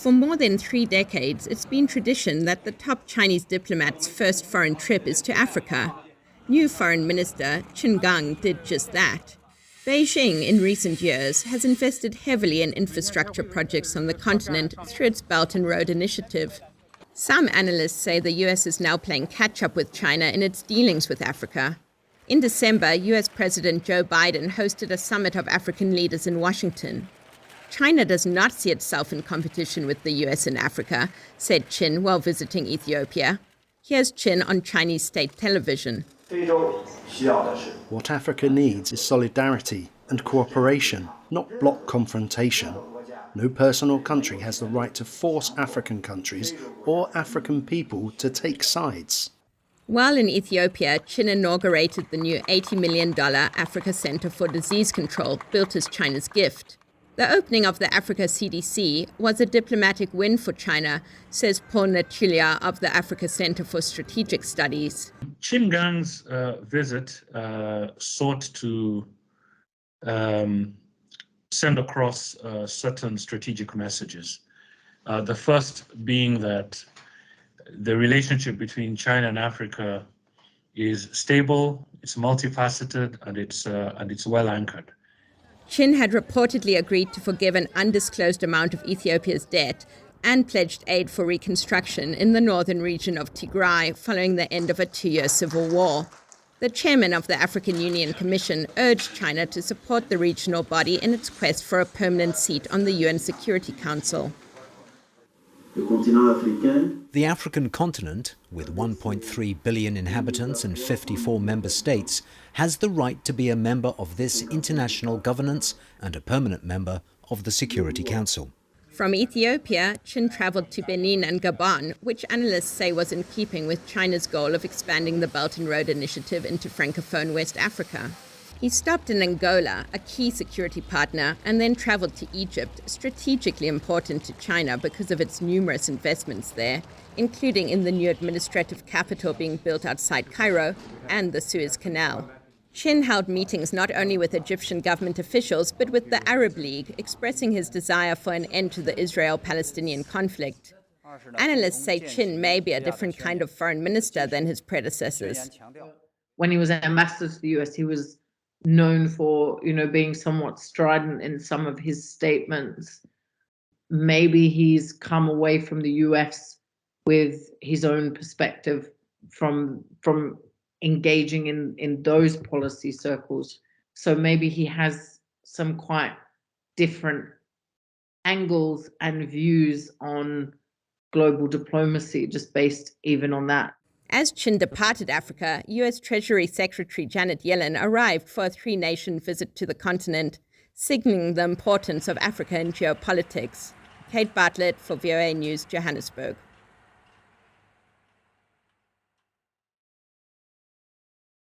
For more than 3 decades, it's been tradition that the top Chinese diplomat's first foreign trip is to Africa. New Foreign Minister Qin Gang did just that. Beijing, in recent years, has invested heavily in infrastructure projects on the continent through its Belt and Road Initiative. Some analysts say the US is now playing catch-up with China in its dealings with Africa. In December, US President Joe Biden hosted a summit of African leaders in Washington. China does not see itself in competition with the US in Africa, said Qin while visiting Ethiopia. Here's Qin on Chinese state television. What Africa needs is solidarity and cooperation, not bloc confrontation. No person or country has the right to force African countries or African people to take sides. While in Ethiopia, Qin inaugurated the new $80 million Africa Center for Disease Control, built as China's gift. The opening of the Africa CDC was a diplomatic win for China, says Paul Nachilia of the Africa Center for Strategic Studies. Qin Gang's visit sought to send across certain strategic messages. The first being that the relationship between China and Africa is stable, it's multifaceted, and it's well anchored. Qin had reportedly agreed to forgive an undisclosed amount of Ethiopia's debt and pledged aid for reconstruction in the northern region of Tigray following the end of a 2-year civil war. The chairman of the African Union Commission urged China to support the regional body in its quest for a permanent seat on the UN Security Council. The African continent, with 1.3 billion inhabitants and 54 member states, has the right to be a member of this international governance and a permanent member of the Security Council. From Ethiopia, Qin traveled to Benin and Gabon, which analysts say was in keeping with China's goal of expanding the Belt and Road Initiative into Francophone West Africa. He stopped in Angola, a key security partner, and then traveled to Egypt, strategically important to China because of its numerous investments there, including in the new administrative capital being built outside Cairo and the Suez Canal. Qin held meetings not only with Egyptian government officials, but with the Arab League, expressing his desire for an end to the Israel-Palestinian conflict. Analysts say Qin may be a different kind of foreign minister than his predecessors. When he was an ambassador to the US, he was known for, being somewhat strident in some of his statements. Maybe he's come away from the US with his own perspective from engaging in those policy circles. So maybe he has some quite different angles and views on global diplomacy, just based even on that. As Qin departed Africa, US Treasury Secretary Janet Yellen arrived for a 3-nation visit to the continent, signaling the importance of Africa in geopolitics. Kate Bartlett for VOANews, Johannesburg.